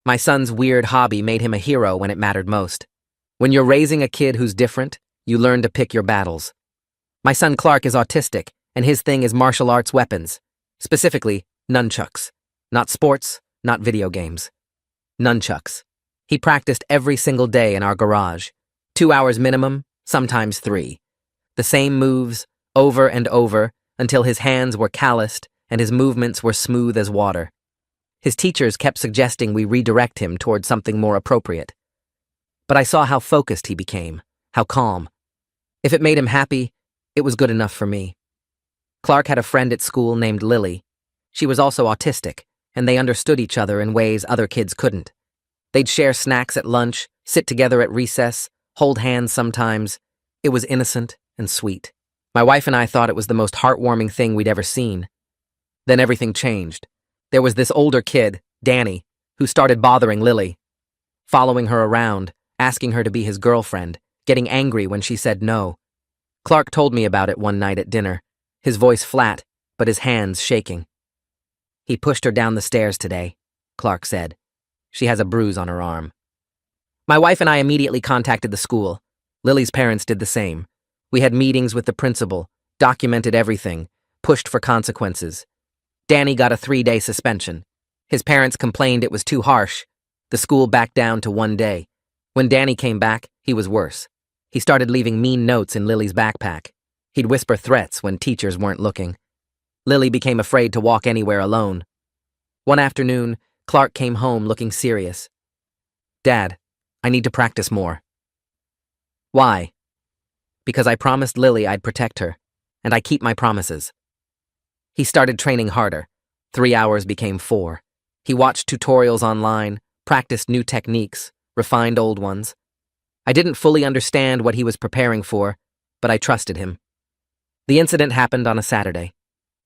My son's weird hobby made him a hero when it mattered most. When you're raising a kid who's different, you learn to pick your battles. My son Clark is autistic, and his thing is martial arts weapons. Specifically, nunchucks. Not sports, not video games. Nunchucks. He practiced every single day in our garage. 2 hours minimum, sometimes 3. The same moves, over and over, until his hands were calloused and his movements were smooth as water. His teachers kept suggesting we redirect him toward something more appropriate. But I saw how focused he became, how calm. If it made him happy, it was good enough for me. Clark had a friend at school named Lily. She was also autistic, and they understood each other in ways other kids couldn't. They'd share snacks at lunch, sit together at recess, hold hands sometimes. It was innocent and sweet. My wife and I thought it was the most heartwarming thing we'd ever seen. Then everything changed. There was this older kid, Danny, who started bothering Lily, following her around, asking her to be his girlfriend, getting angry when she said no. Clark told me about it one night at dinner, his voice flat, but his hands shaking. "He pushed her down the stairs today," Clark said. "She has a bruise on her arm." My wife and I immediately contacted the school. Lily's parents did the same. We had meetings with the principal, documented everything, pushed for consequences. Danny got a 3-day suspension. His parents complained it was too harsh. The school backed down to 1 day. When Danny came back, he was worse. He started leaving mean notes in Lily's backpack. He'd whisper threats when teachers weren't looking. Lily became afraid to walk anywhere alone. One afternoon, Clark came home looking serious. "Dad, I need to practice more." "Why?" "Because I promised Lily I'd protect her, and I keep my promises." He started training harder. 3 hours became 4. He watched tutorials online, practiced new techniques, refined old ones. I didn't fully understand what he was preparing for, but I trusted him. The incident happened on a Saturday.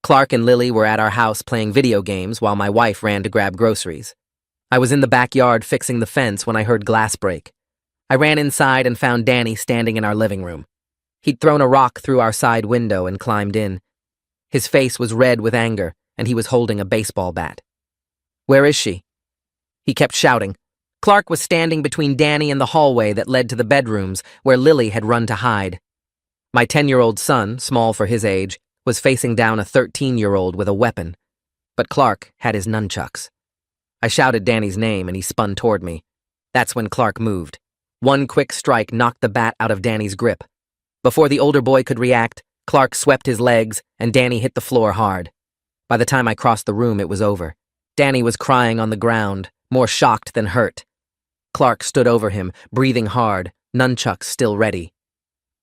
Clark and Lily were at our house playing video games while my wife ran to grab groceries. I was in the backyard fixing the fence when I heard glass break. I ran inside and found Danny standing in our living room. He'd thrown a rock through our side window and climbed in. His face was red with anger, and he was holding a baseball bat. "Where is she?" He kept shouting. Clark was standing between Danny and the hallway that led to the bedrooms where Lily had run to hide. My 10-year-old son, small for his age, was facing down a 13-year-old with a weapon. But Clark had his nunchucks. I shouted Danny's name and he spun toward me. That's when Clark moved. One quick strike knocked the bat out of Danny's grip. Before the older boy could react, Clark swept his legs and Danny hit the floor hard. By the time I crossed the room, it was over. Danny was crying on the ground, more shocked than hurt. Clark stood over him, breathing hard, nunchucks still ready.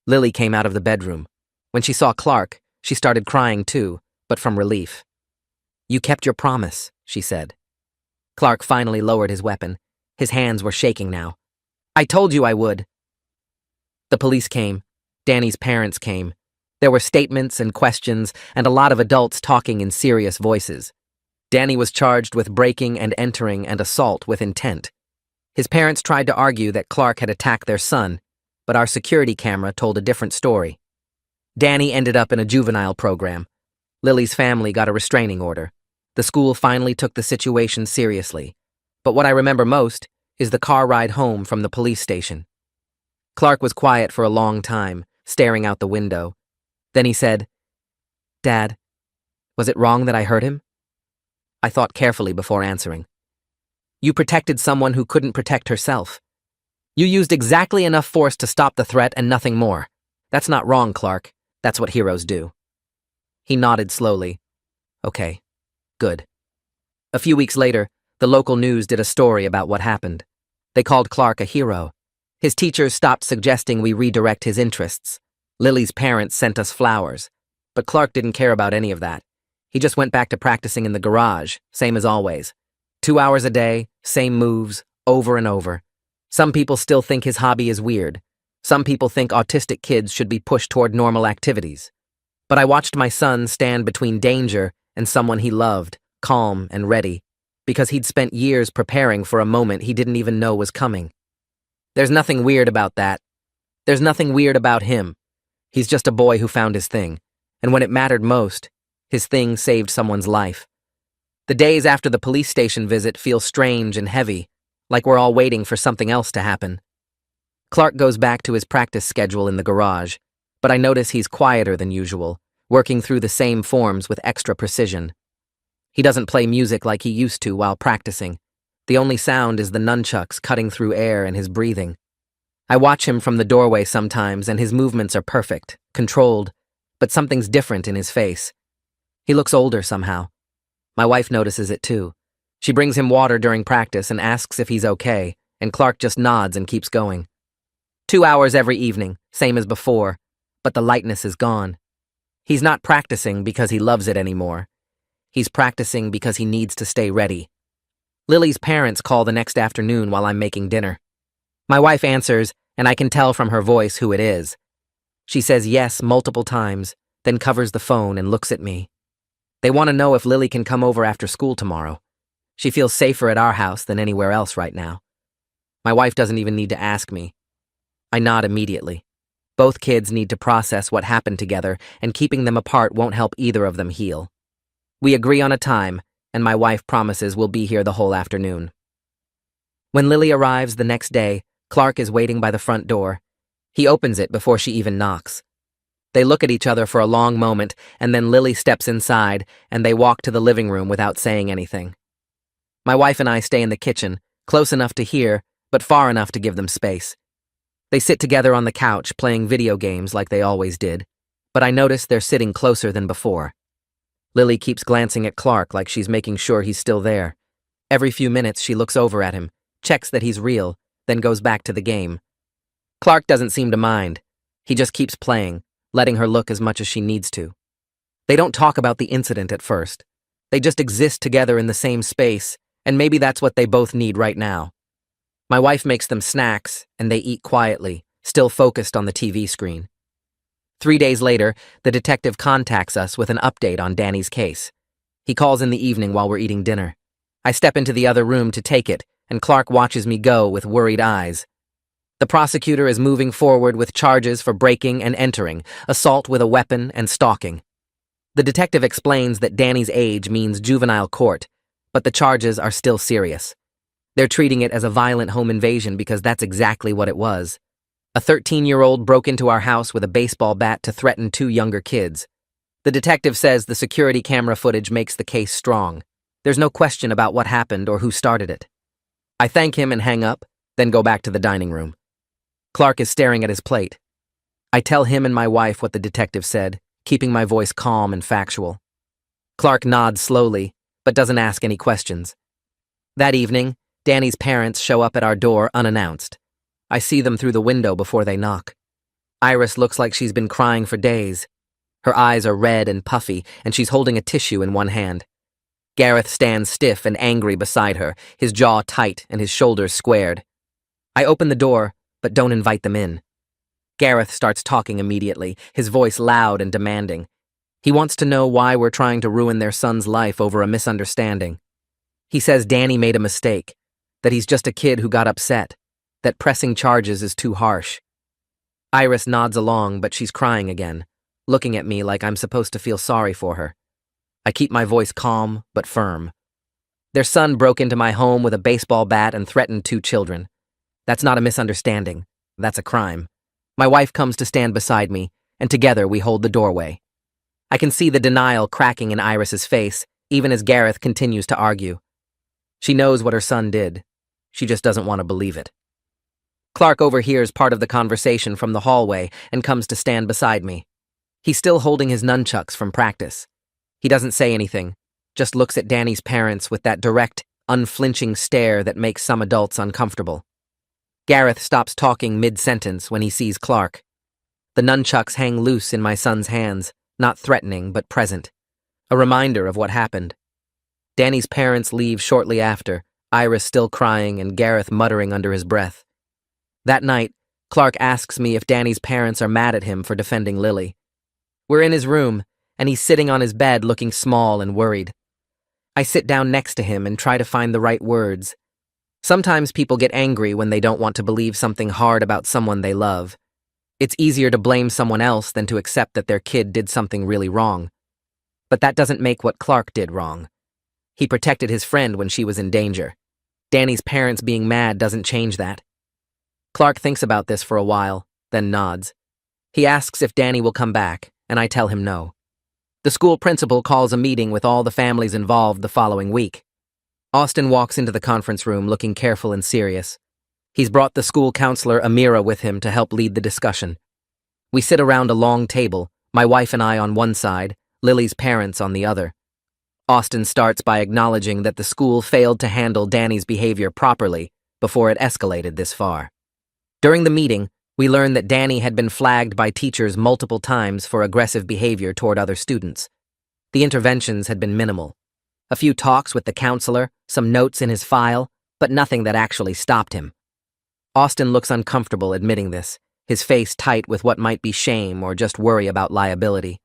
Lily came out of the bedroom. When she saw Clark, she started crying too, but from relief. "You kept your promise," she said. Clark finally lowered his weapon. His hands were shaking now. "I told you I would." The police came. Danny's parents came. There were statements and questions, and a lot of adults talking in serious voices. Danny was charged with breaking and entering and assault with intent. His parents tried to argue that Clark had attacked their son, but our security camera told a different story. Danny ended up in a juvenile program. Lily's family got a restraining order. The school finally took the situation seriously. But what I remember most is the car ride home from the police station. Clark was quiet for a long time, staring out the window. Then he said, "Dad, was it wrong that I hurt him?" I thought carefully before answering. "You protected someone who couldn't protect herself. You used exactly enough force to stop the threat and nothing more. That's not wrong, Clark. That's what heroes do." He nodded slowly. "Okay, good." A few weeks later, the local news did a story about what happened. They called Clark a hero. His teachers stopped suggesting we redirect his interests. Lily's parents sent us flowers. But Clark didn't care about any of that. He just went back to practicing in the garage, same as always. 2 hours a day, same moves, over and over. Some people still think his hobby is weird. Some people think autistic kids should be pushed toward normal activities. But I watched my son stand between danger and someone he loved, calm and ready, because he'd spent years preparing for a moment he didn't even know was coming. There's nothing weird about that. There's nothing weird about him. He's just a boy who found his thing, and when it mattered most, his thing saved someone's life. The days after the police station visit feel strange and heavy. like we're all waiting for something else to happen. Clark goes back to his practice schedule in the garage, but I notice he's quieter than usual, working through the same forms with extra precision. He doesn't play music like he used to while practicing. The only sound is the nunchucks cutting through air and his breathing. I watch him from the doorway sometimes, and his movements are perfect, controlled, but something's different in his face. He looks older somehow. My wife notices it too. She brings him water during practice and asks if he's okay, and Clark just nods and keeps going. 2 hours every evening, same as before, but the lightness is gone. He's not practicing because he loves it anymore. He's practicing because he needs to stay ready. Lily's parents call the next afternoon while I'm making dinner. My wife answers, and I can tell from her voice who it is. She says yes multiple times, then covers the phone and looks at me. They want to know if Lily can come over after school tomorrow. She feels safer at our house than anywhere else right now. My wife doesn't even need to ask me. I nod immediately. Both kids need to process what happened together, and keeping them apart won't help either of them heal. We agree on a time, and my wife promises we'll be here the whole afternoon. When Lily arrives the next day, Clark is waiting by the front door. He opens it before she even knocks. They look at each other for a long moment, and then Lily steps inside, and they walk to the living room without saying anything. My wife and I stay in the kitchen, close enough to hear, but far enough to give them space. They sit together on the couch, playing video games like they always did, but I notice they're sitting closer than before. Lily keeps glancing at Clark like she's making sure he's still there. Every few minutes she looks over at him, checks that he's real, then goes back to the game. Clark doesn't seem to mind. He just keeps playing, letting her look as much as she needs to. They don't talk about the incident at first. They just exist together in the same space, and maybe that's what they both need right now. My wife makes them snacks, and they eat quietly, still focused on the TV screen. 3 days later, the detective contacts us with an update on Danny's case. He calls in the evening while we're eating dinner. I step into the other room to take it, and Clark watches me go with worried eyes. The prosecutor is moving forward with charges for breaking and entering, assault with a weapon, and stalking. The detective explains that Danny's age means juvenile court, but the charges are still serious. They're treating it as a violent home invasion because that's exactly what it was. A 13-year-old broke into our house with a baseball bat to threaten 2 younger kids. The detective says the security camera footage makes the case strong. There's no question about what happened or who started it. I thank him and hang up, then go back to the dining room. Clark is staring at his plate. I tell him and my wife what the detective said, keeping my voice calm and factual. Clark nods slowly, but doesn't ask any questions. That evening, Danny's parents show up at our door unannounced. I see them through the window before they knock. Iris looks like she's been crying for days. Her eyes are red and puffy, and she's holding a tissue in one hand. Gareth stands stiff and angry beside her, his jaw tight and his shoulders squared. I open the door, but don't invite them in. Gareth starts talking immediately, his voice loud and demanding. He wants to know why we're trying to ruin their son's life over a misunderstanding. He says Danny made a mistake, that he's just a kid who got upset, that pressing charges is too harsh. Iris nods along, but she's crying again, looking at me like I'm supposed to feel sorry for her. I keep my voice calm, but firm. Their son broke into my home with a baseball bat and threatened 2 children. That's not a misunderstanding. That's a crime. My wife comes to stand beside me, and together we hold the doorway. I can see the denial cracking in Iris's face, even as Gareth continues to argue. She knows what her son did. She just doesn't want to believe it. Clark overhears part of the conversation from the hallway and comes to stand beside me. He's still holding his nunchucks from practice. He doesn't say anything, just looks at Danny's parents with that direct, unflinching stare that makes some adults uncomfortable. Gareth stops talking mid-sentence when he sees Clark. The nunchucks hang loose in my son's hands, not threatening but present, a reminder of what happened. Danny's parents leave shortly after, Iris still crying and Gareth muttering under his breath. That night, Clark asks me if Danny's parents are mad at him for defending Lily. We're in his room, and he's sitting on his bed looking small and worried. I sit down next to him and try to find the right words. Sometimes people get angry when they don't want to believe something hard about someone they love. It's easier to blame someone else than to accept that their kid did something really wrong. But that doesn't make what Clark did wrong. He protected his friend when she was in danger. Danny's parents being mad doesn't change that. Clark thinks about this for a while, then nods. He asks if Danny will come back, and I tell him no. The school principal calls a meeting with all the families involved the following week. Austin walks into the conference room looking careful and serious. He's brought the school counselor Amira with him to help lead the discussion. We sit around a long table, my wife and I on one side, Lily's parents on the other. Austin starts by acknowledging that the school failed to handle Danny's behavior properly before it escalated this far. During the meeting, we learned that Danny had been flagged by teachers multiple times for aggressive behavior toward other students. The interventions had been minimal. A few talks with the counselor, some notes in his file, but nothing that actually stopped him. Austin looks uncomfortable admitting this, his face tight with what might be shame or just worry about liability.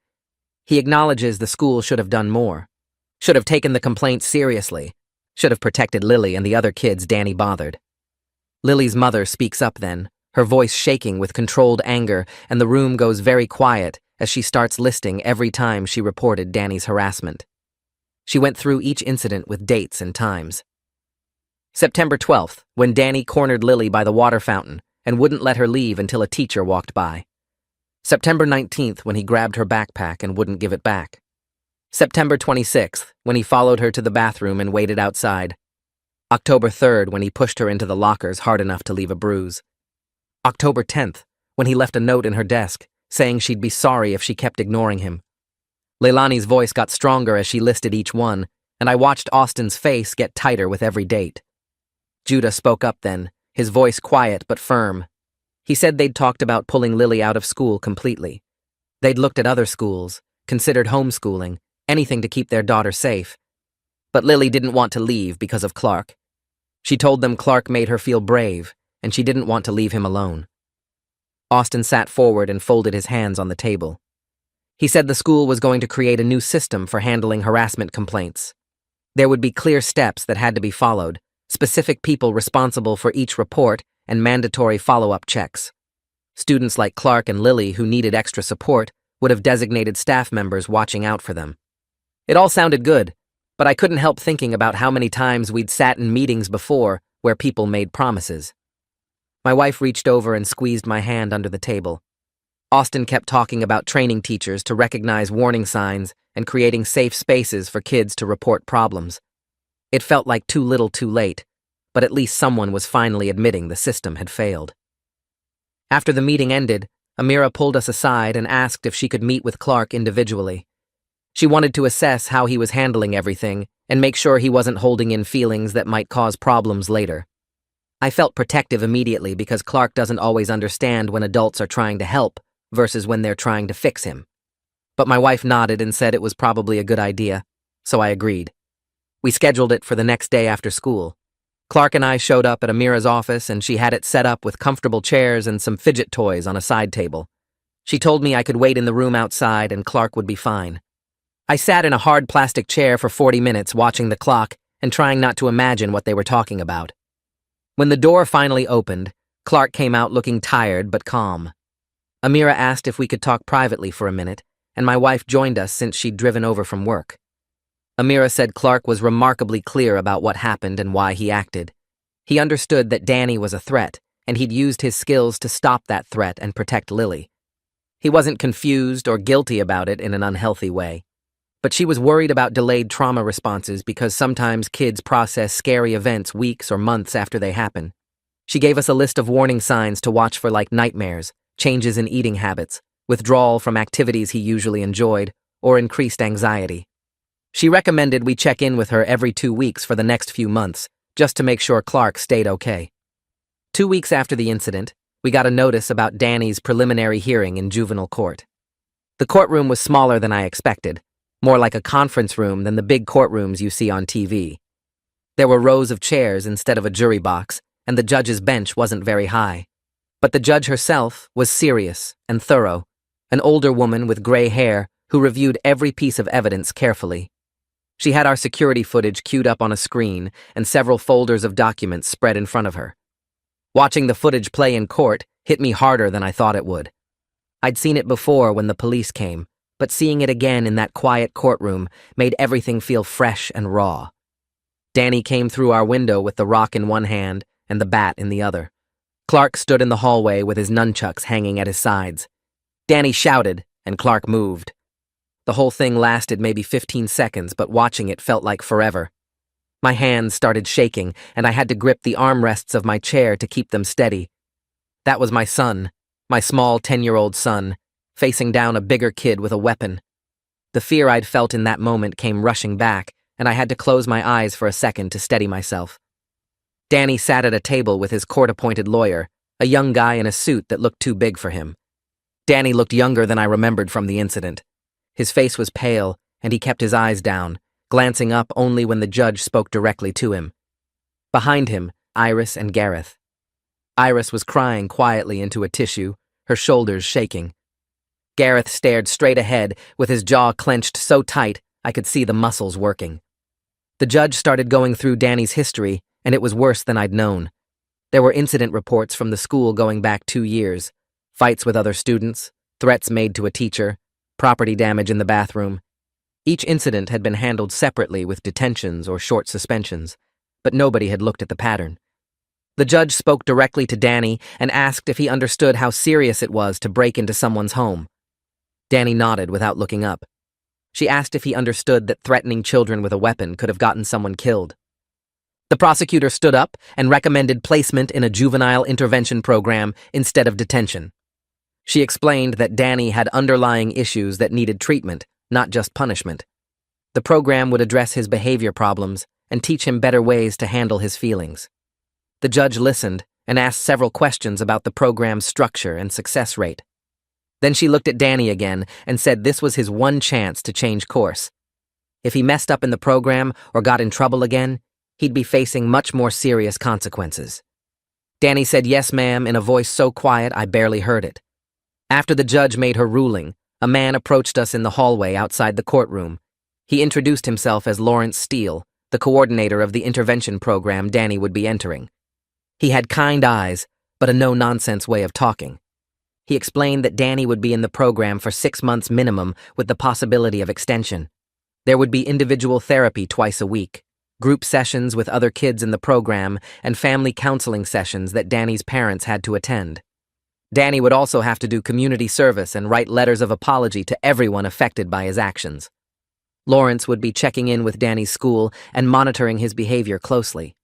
He acknowledges the school should have done more, should have taken the complaint seriously, should have protected Lily and the other kids Danny bothered. Lily's mother speaks up then, her voice shaking with controlled anger, and the room goes very quiet as she starts listing every time she reported Danny's harassment. She went through each incident with dates and times. September 12th, when Danny cornered Lily by the water fountain and wouldn't let her leave until a teacher walked by. September 19th, when he grabbed her backpack and wouldn't give it back. September 26th, when he followed her to the bathroom and waited outside. October 3rd, when he pushed her into the lockers hard enough to leave a bruise. October 10th, when he left a note in her desk, saying she'd be sorry if she kept ignoring him. Leilani's voice got stronger as she listed each one, and I watched Austin's face get tighter with every date. Judah spoke up then, his voice quiet but firm. He said they'd talked about pulling Lily out of school completely. They'd looked at other schools, considered homeschooling, anything to keep their daughter safe. But Lily didn't want to leave because of Clark. She told them Clark made her feel brave, and she didn't want to leave him alone. Austin sat forward and folded his hands on the table. He said the school was going to create a new system for handling harassment complaints. There would be clear steps that had to be followed, specific people responsible for each report, and mandatory follow-up checks. Students like Clark and Lily who needed extra support would have designated staff members watching out for them. It all sounded good, but I couldn't help thinking about how many times we'd sat in meetings before where people made promises. My wife reached over and squeezed my hand under the table. Austin kept talking about training teachers to recognize warning signs and creating safe spaces for kids to report problems. It felt like too little too late, but at least someone was finally admitting the system had failed. After the meeting ended, Amira pulled us aside and asked if she could meet with Clark individually. She wanted to assess how he was handling everything and make sure he wasn't holding in feelings that might cause problems later. I felt protective immediately because Clark doesn't always understand when adults are trying to help versus when they're trying to fix him. But my wife nodded and said it was probably a good idea, so I agreed. We scheduled it for the next day after school. Clark and I showed up at Amira's office and she had it set up with comfortable chairs and some fidget toys on a side table. She told me I could wait in the room outside and Clark would be fine. I sat in a hard plastic chair for 40 minutes watching the clock and trying not to imagine what they were talking about. When the door finally opened, Clark came out looking tired but calm. Amira asked if we could talk privately for a minute, and my wife joined us since she'd driven over from work. Amira said Clark was remarkably clear about what happened and why he acted. He understood that Danny was a threat, and he'd used his skills to stop that threat and protect Lily. He wasn't confused or guilty about it in an unhealthy way. But she was worried about delayed trauma responses because sometimes kids process scary events weeks or months after they happen. She gave us a list of warning signs to watch for, like nightmares, changes in eating habits, withdrawal from activities he usually enjoyed, or increased anxiety. She recommended we check in with her every 2 weeks for the next few months, just to make sure Clark stayed okay. 2 weeks after the incident, we got a notice about Danny's preliminary hearing in juvenile court. The courtroom was smaller than I expected, more like a conference room than the big courtrooms you see on TV. There were rows of chairs instead of a jury box, and the judge's bench wasn't very high. But the judge herself was serious and thorough, an older woman with gray hair who reviewed every piece of evidence carefully. She had our security footage queued up on a screen and several folders of documents spread in front of her. Watching the footage play in court hit me harder than I thought it would. I'd seen it before when the police came, but seeing it again in that quiet courtroom made everything feel fresh and raw. Danny came through our window with the rock in one hand and the bat in the other. Clark stood in the hallway with his nunchucks hanging at his sides. Danny shouted, and Clark moved. The whole thing lasted maybe 15 seconds, but watching it felt like forever. My hands started shaking, and I had to grip the armrests of my chair to keep them steady. That was my son, my small 10-year-old son, facing down a bigger kid with a weapon. The fear I'd felt in that moment came rushing back, and I had to close my eyes for a second to steady myself. Danny sat at a table with his court-appointed lawyer, a young guy in a suit that looked too big for him. Danny looked younger than I remembered from the incident. His face was pale, and he kept his eyes down, glancing up only when the judge spoke directly to him. Behind him, Iris and Gareth. Iris was crying quietly into a tissue, her shoulders shaking. Gareth stared straight ahead, with his jaw clenched so tight I could see the muscles working. The judge started going through Danny's history, and it was worse than I'd known. There were incident reports from the school going back 2 years, fights with other students, threats made to a teacher, property damage in the bathroom. Each incident had been handled separately with detentions or short suspensions, but nobody had looked at the pattern. The judge spoke directly to Danny and asked if he understood how serious it was to break into someone's home. Danny nodded without looking up. She asked if he understood that threatening children with a weapon could have gotten someone killed. The prosecutor stood up and recommended placement in a juvenile intervention program instead of detention. She explained that Danny had underlying issues that needed treatment, not just punishment. The program would address his behavior problems and teach him better ways to handle his feelings. The judge listened and asked several questions about the program's structure and success rate. Then she looked at Danny again and said this was his one chance to change course. If he messed up in the program or got in trouble again, he'd be facing much more serious consequences. Danny said yes, ma'am, in a voice so quiet I barely heard it. After the judge made her ruling, a man approached us in the hallway outside the courtroom. He introduced himself as Lawrence Steele, the coordinator of the intervention program Danny would be entering. He had kind eyes, but a no-nonsense way of talking. He explained that Danny would be in the program for 6 months minimum with the possibility of extension. There would be individual therapy twice a week, group sessions with other kids in the program, and family counseling sessions that Danny's parents had to attend. Danny would also have to do community service and write letters of apology to everyone affected by his actions. Lawrence would be checking in with Danny's school and monitoring his behavior closely.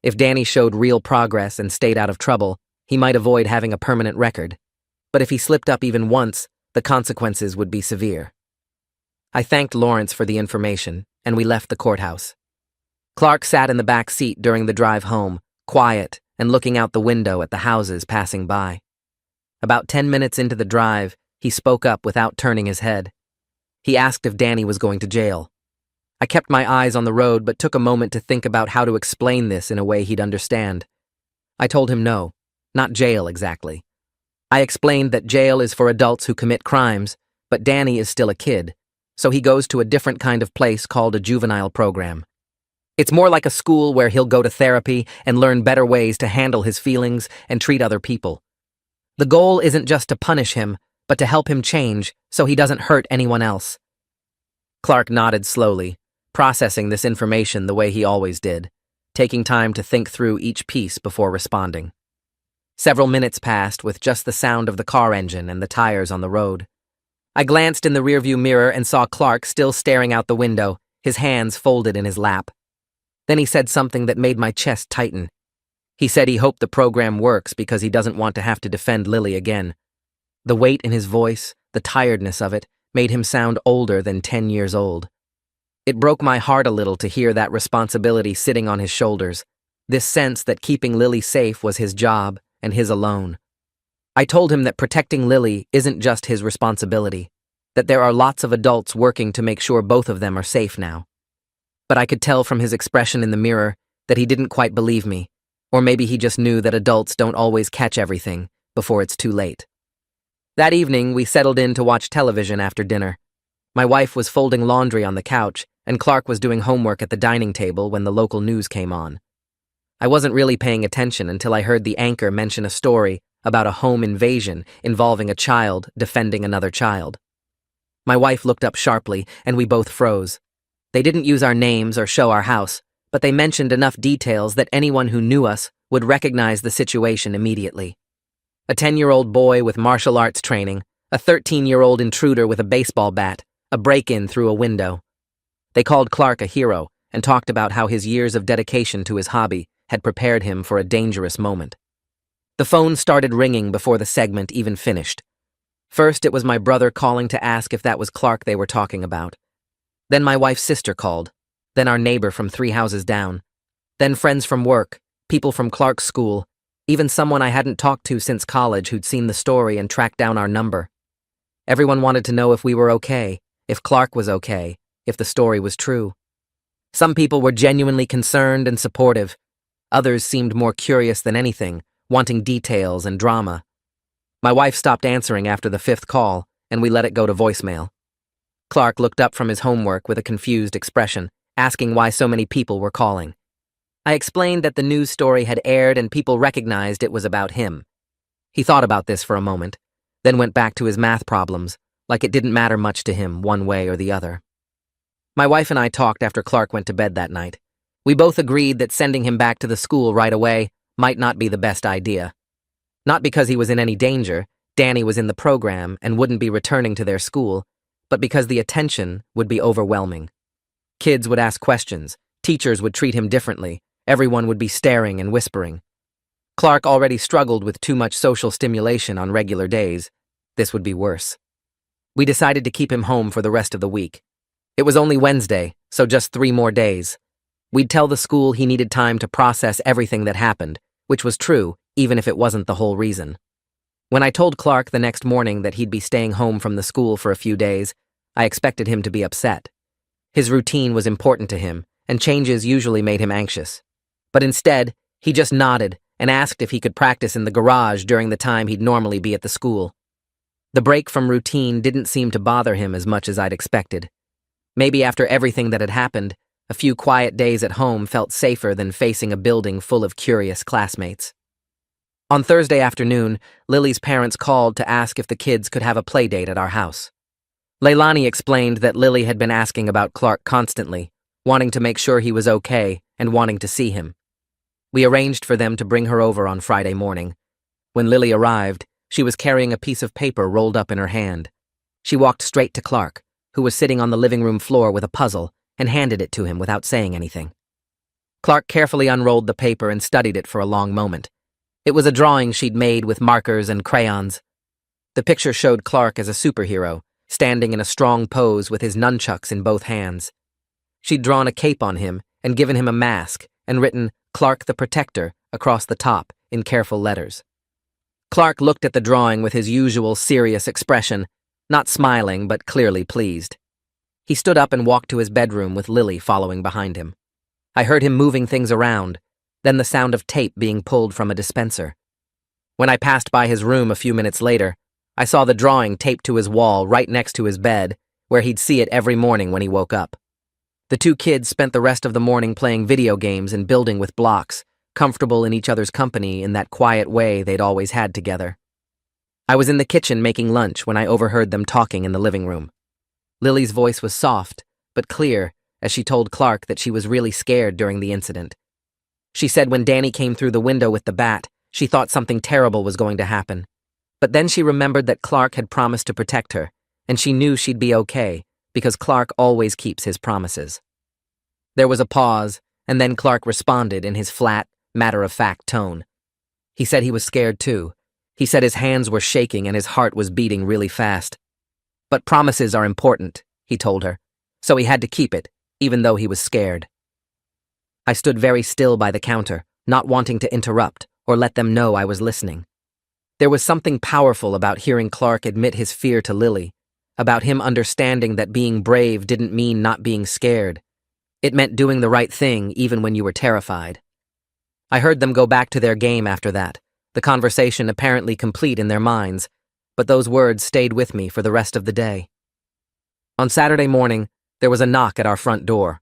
If Danny showed real progress and stayed out of trouble, he might avoid having a permanent record. But if he slipped up even once, the consequences would be severe. I thanked Lawrence for the information, and we left the courthouse. Clark sat in the back seat during the drive home, quiet and looking out the window at the houses passing by. About 10 minutes into the drive, he spoke up without turning his head. He asked if Danny was going to jail. I kept my eyes on the road but took a moment to think about how to explain this in a way he'd understand. I told him no, not jail exactly. I explained that jail is for adults who commit crimes, but Danny is still a kid, so he goes to a different kind of place called a juvenile program. It's more like a school where he'll go to therapy and learn better ways to handle his feelings and treat other people. The goal isn't just to punish him, but to help him change so he doesn't hurt anyone else. Clark nodded slowly, processing this information the way he always did, taking time to think through each piece before responding. Several minutes passed with just the sound of the car engine and the tires on the road. I glanced in the rearview mirror and saw Clark still staring out the window, his hands folded in his lap. Then he said something that made my chest tighten. He said he hoped the program works because he doesn't want to have to defend Lily again. The weight in his voice, the tiredness of it, made him sound older than 10 years old. It broke my heart a little to hear that responsibility sitting on his shoulders, this sense that keeping Lily safe was his job and his alone. I told him that protecting Lily isn't just his responsibility, that there are lots of adults working to make sure both of them are safe now. But I could tell from his expression in the mirror that he didn't quite believe me, or maybe he just knew that adults don't always catch everything before it's too late. That evening, we settled in to watch television after dinner. My wife was folding laundry on the couch, and Clark was doing homework at the dining table when the local news came on. I wasn't really paying attention until I heard the anchor mention a story about a home invasion involving a child defending another child. My wife looked up sharply, and we both froze. They didn't use our names or show our house, but they mentioned enough details that anyone who knew us would recognize the situation immediately. A 10-year-old boy with martial arts training, a 13-year-old intruder with a baseball bat, a break-in through a window. They called Clark a hero and talked about how his years of dedication to his hobby had prepared him for a dangerous moment. The phone started ringing before the segment even finished. First, it was my brother calling to ask if that was Clark they were talking about. Then my wife's sister called. Then our neighbor from 3 houses down. Then friends from work, people from Clark's school, even someone I hadn't talked to since college who'd seen the story and tracked down our number. Everyone wanted to know if we were okay, if Clark was okay, if the story was true. Some people were genuinely concerned and supportive. Others seemed more curious than anything, wanting details and drama. My wife stopped answering after the 5th call, and we let it go to voicemail. Clark looked up from his homework with a confused expression, asking why so many people were calling. I explained that the news story had aired and people recognized it was about him. He thought about this for a moment, then went back to his math problems, like it didn't matter much to him one way or the other. My wife and I talked after Clark went to bed that night. We both agreed that sending him back to the school right away might not be the best idea. Not because he was in any danger, Danny was in the program and wouldn't be returning to their school, but because the attention would be overwhelming. Kids would ask questions, teachers would treat him differently, everyone would be staring and whispering. Clark already struggled with too much social stimulation on regular days. This would be worse. We decided to keep him home for the rest of the week. It was only Wednesday, so just 3 more days. We'd tell the school he needed time to process everything that happened, which was true, even if it wasn't the whole reason. When I told Clark the next morning that he'd be staying home from the school for a few days, I expected him to be upset. His routine was important to him, and changes usually made him anxious. But instead, he just nodded and asked if he could practice in the garage during the time he'd normally be at the school. The break from routine didn't seem to bother him as much as I'd expected. Maybe after everything that had happened, a few quiet days at home felt safer than facing a building full of curious classmates. On Thursday afternoon, Lily's parents called to ask if the kids could have a play date at our house. Leilani explained that Lily had been asking about Clark constantly, wanting to make sure he was okay and wanting to see him. We arranged for them to bring her over on Friday morning. When Lily arrived, she was carrying a piece of paper rolled up in her hand. She walked straight to Clark, who was sitting on the living room floor with a puzzle, and handed it to him without saying anything. Clark carefully unrolled the paper and studied it for a long moment. It was a drawing she'd made with markers and crayons. The picture showed Clark as a superhero, standing in a strong pose with his nunchucks in both hands. She'd drawn a cape on him and given him a mask and written "Clark the Protector" across the top in careful letters. Clark looked at the drawing with his usual serious expression, not smiling but clearly pleased. He stood up and walked to his bedroom with Lily following behind him. I heard him moving things around, then the sound of tape being pulled from a dispenser. When I passed by his room a few minutes later, I saw the drawing taped to his wall right next to his bed, where he'd see it every morning when he woke up. The 2 kids spent the rest of the morning playing video games and building with blocks, comfortable in each other's company in that quiet way they'd always had together. I was in the kitchen making lunch when I overheard them talking in the living room. Lily's voice was soft, but clear, as she told Clark that she was really scared during the incident. She said when Danny came through the window with the bat, she thought something terrible was going to happen. But then she remembered that Clark had promised to protect her, and she knew she'd be okay, because Clark always keeps his promises. There was a pause, and then Clark responded in his flat, matter-of-fact tone. He said he was scared too. He said his hands were shaking and his heart was beating really fast. But promises are important, he told her, so he had to keep it, even though he was scared. I stood very still by the counter, not wanting to interrupt or let them know I was listening. There was something powerful about hearing Clark admit his fear to Lily, about him understanding that being brave didn't mean not being scared. It meant doing the right thing even when you were terrified. I heard them go back to their game after that, the conversation apparently complete in their minds, but those words stayed with me for the rest of the day. On Saturday morning, there was a knock at our front door.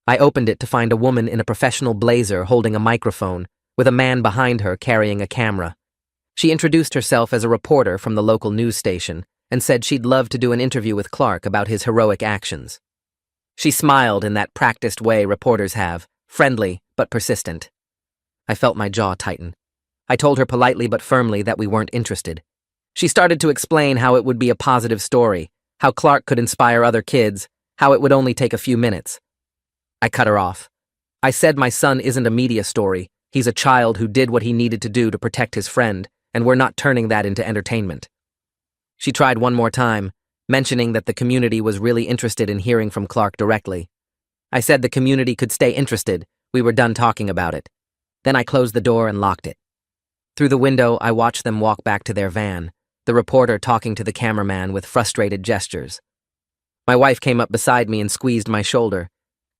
I opened it to find a woman in a professional blazer holding a microphone, with a man behind her carrying a camera. She introduced herself as a reporter from the local news station and said she'd love to do an interview with Clark about his heroic actions. She smiled in that practiced way reporters have, friendly but persistent. I felt my jaw tighten. I told her politely but firmly that we weren't interested. She started to explain how it would be a positive story, how Clark could inspire other kids, how it would only take a few minutes. I cut her off. I said my son isn't a media story. He's a child who did what he needed to do to protect his friend, and we're not turning that into entertainment. She tried one more time, mentioning that the community was really interested in hearing from Clark directly. I said the community could stay interested. We were done talking about it. Then I closed the door and locked it. Through the window, I watched them walk back to their van, the reporter talking to the cameraman with frustrated gestures. My wife came up beside me and squeezed my shoulder.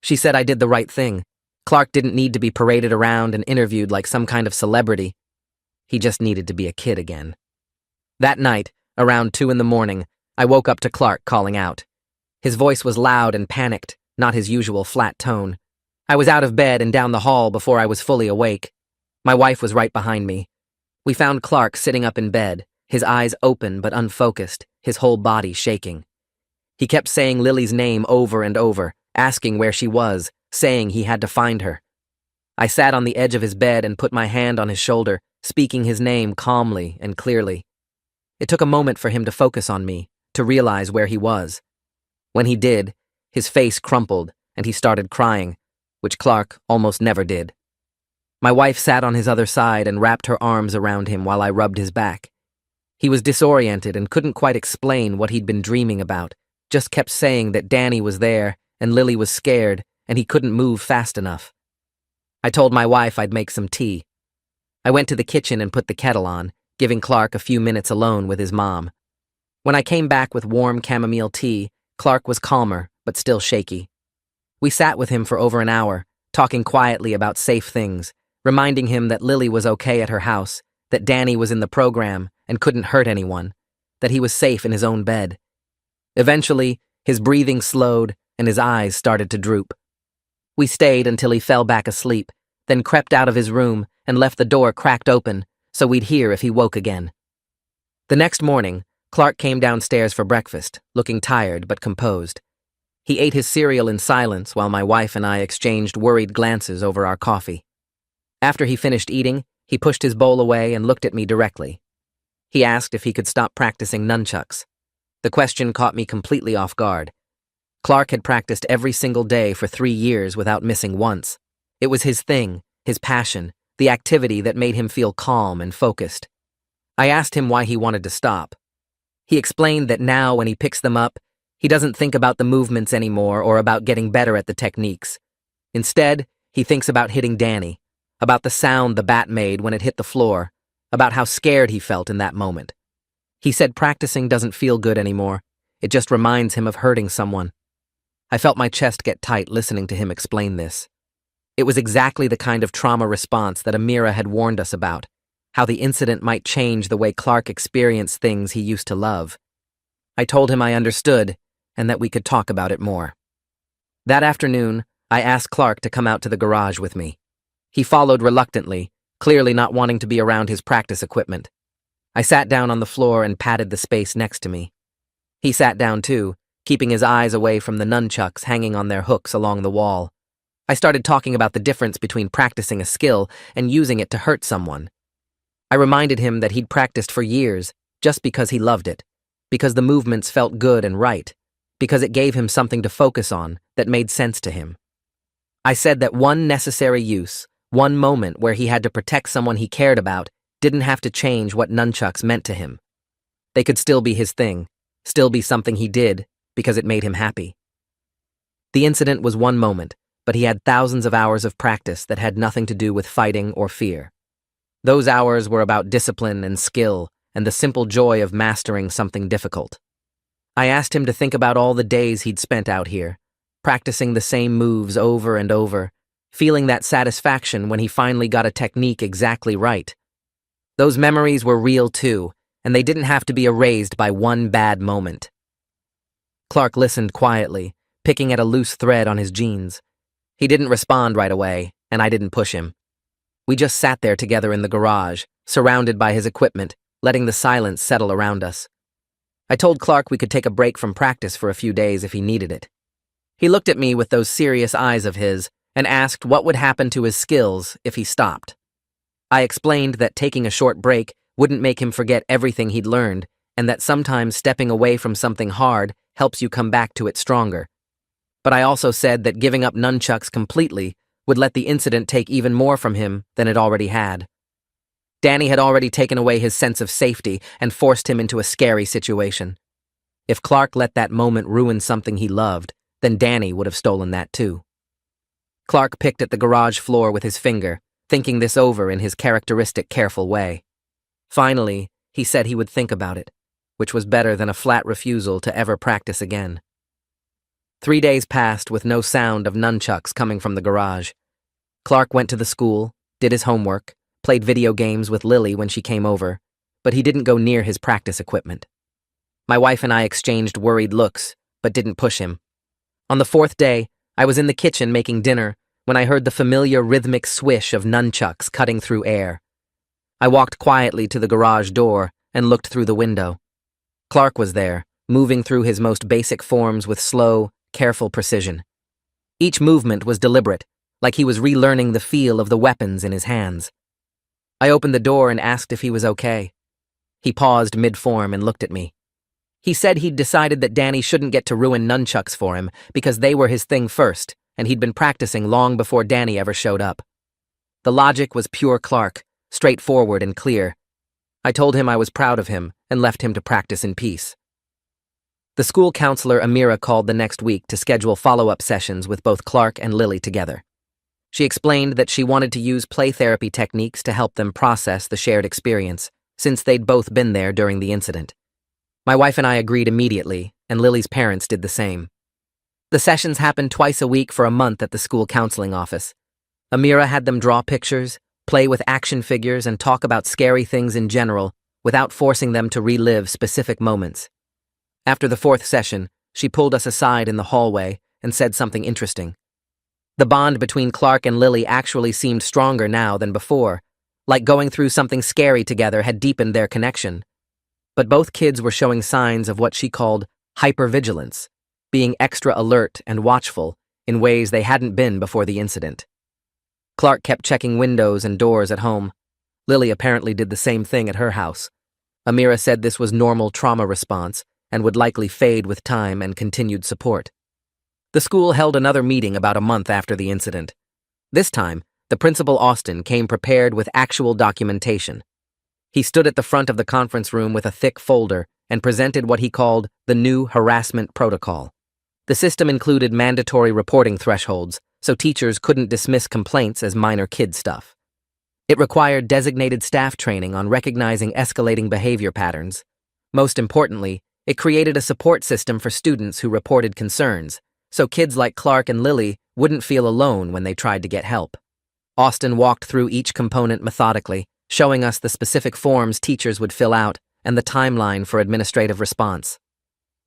She said I did the right thing. Clark didn't need to be paraded around and interviewed like some kind of celebrity. He just needed to be a kid again. That night, around 2 a.m, I woke up to Clark calling out. His voice was loud and panicked, not his usual flat tone. I was out of bed and down the hall before I was fully awake. My wife was right behind me. We found Clark sitting up in bed, his eyes open but unfocused, his whole body shaking. He kept saying Lily's name over and over, asking where she was, saying he had to find her. I sat on the edge of his bed and put my hand on his shoulder, speaking his name calmly and clearly. It took a moment for him to focus on me, to realize where he was. When he did, his face crumpled and he started crying, which Clark almost never did. My wife sat on his other side and wrapped her arms around him while I rubbed his back. He was disoriented and couldn't quite explain what he'd been dreaming about, just kept saying that Danny was there and Lily was scared and he couldn't move fast enough. I told my wife I'd make some tea. I went to the kitchen and put the kettle on, giving Clark a few minutes alone with his mom. When I came back with warm chamomile tea, Clark was calmer, but still shaky. We sat with him for over an hour, talking quietly about safe things, reminding him that Lily was okay at her house, that Danny was in the program and couldn't hurt anyone, that he was safe in his own bed. Eventually, his breathing slowed and his eyes started to droop. We stayed until he fell back asleep, then crept out of his room and left the door cracked open so we'd hear if he woke again. The next morning, Clark came downstairs for breakfast, looking tired but composed. He ate his cereal in silence while my wife and I exchanged worried glances over our coffee. After he finished eating, he pushed his bowl away and looked at me directly. He asked if he could stop practicing nunchucks. The question caught me completely off guard. Clark had practiced every single day for 3 years without missing once. It was his thing, his passion, the activity that made him feel calm and focused. I asked him why he wanted to stop. He explained that now when he picks them up, he doesn't think about the movements anymore or about getting better at the techniques. Instead, he thinks about hitting Danny, about the sound the bat made when it hit the floor, about how scared he felt in that moment. He said practicing doesn't feel good anymore. It just reminds him of hurting someone. I felt my chest get tight listening to him explain this. It was exactly the kind of trauma response that Amira had warned us about, how the incident might change the way Clark experienced things he used to love. I told him I understood and that we could talk about it more. That afternoon, I asked Clark to come out to the garage with me. He followed reluctantly, clearly not wanting to be around his practice equipment. I sat down on the floor and patted the space next to me. He sat down too, keeping his eyes away from the nunchucks hanging on their hooks along the wall. I started talking about the difference between practicing a skill and using it to hurt someone. I reminded him that he'd practiced for years just because he loved it, because the movements felt good and right, because it gave him something to focus on that made sense to him. I said that one necessary use, one moment where he had to protect someone he cared about, didn't have to change what nunchucks meant to him. They could still be his thing, still be something he did, because it made him happy. The incident was one moment, but he had thousands of hours of practice that had nothing to do with fighting or fear. Those hours were about discipline and skill and the simple joy of mastering something difficult. I asked him to think about all the days he'd spent out here, practicing the same moves over and over, feeling that satisfaction when he finally got a technique exactly right. Those memories were real too, and they didn't have to be erased by one bad moment. Clark listened quietly, picking at a loose thread on his jeans. He didn't respond right away, and I didn't push him. We just sat there together in the garage, surrounded by his equipment, letting the silence settle around us. I told Clark we could take a break from practice for a few days if he needed it. He looked at me with those serious eyes of his, and asked what would happen to his skills if he stopped. I explained that taking a short break wouldn't make him forget everything he'd learned, and that sometimes stepping away from something hard helps you come back to it stronger. But I also said that giving up nunchucks completely would let the incident take even more from him than it already had. Danny had already taken away his sense of safety and forced him into a scary situation. If Clark let that moment ruin something he loved, then Danny would have stolen that too. Clark picked at the garage floor with his finger, thinking this over in his characteristic careful way. Finally, he said he would think about it, which was better than a flat refusal to ever practice again. 3 days passed with no sound of nunchucks coming from the garage. Clark went to the school, did his homework, played video games with Lily when she came over, but he didn't go near his practice equipment. My wife and I exchanged worried looks, but didn't push him. On the 4th day, I was in the kitchen making dinner when I heard the familiar rhythmic swish of nunchucks cutting through air. I walked quietly to the garage door and looked through the window. Clark was there, moving through his most basic forms with slow, careful precision. Each movement was deliberate, like he was relearning the feel of the weapons in his hands. I opened the door and asked if he was okay. He paused mid-form and looked at me. He said he'd decided that Danny shouldn't get to ruin nunchucks for him because they were his thing first, and he'd been practicing long before Danny ever showed up. The logic was pure Clark, straightforward and clear. I told him I was proud of him and left him to practice in peace. The school counselor Amira called the next week to schedule follow-up sessions with both Clark and Lily together. She explained that she wanted to use play therapy techniques to help them process the shared experience, since they'd both been there during the incident. My wife and I agreed immediately, and Lily's parents did the same. The sessions happened twice a week for a month at the school counseling office. Amira had them draw pictures, play with action figures, and talk about scary things in general without forcing them to relive specific moments. After the 4th session, she pulled us aside in the hallway and said something interesting. The bond between Clark and Lily actually seemed stronger now than before, like going through something scary together had deepened their connection. But both kids were showing signs of what she called hypervigilance, being extra alert and watchful in ways they hadn't been before the incident. Clark kept checking windows and doors at home. Lily apparently did the same thing at her house. Amira said this was normal trauma response and would likely fade with time and continued support. The school held another meeting about a month after the incident. This time, the principal Austin came prepared with actual documentation. He stood at the front of the conference room with a thick folder and presented what he called the new harassment protocol. The system included mandatory reporting thresholds, so teachers couldn't dismiss complaints as minor kid stuff. It required designated staff training on recognizing escalating behavior patterns. Most importantly, it created a support system for students who reported concerns, so kids like Clark and Lily wouldn't feel alone when they tried to get help. Austin walked through each component methodically, showing us the specific forms teachers would fill out and the timeline for administrative response.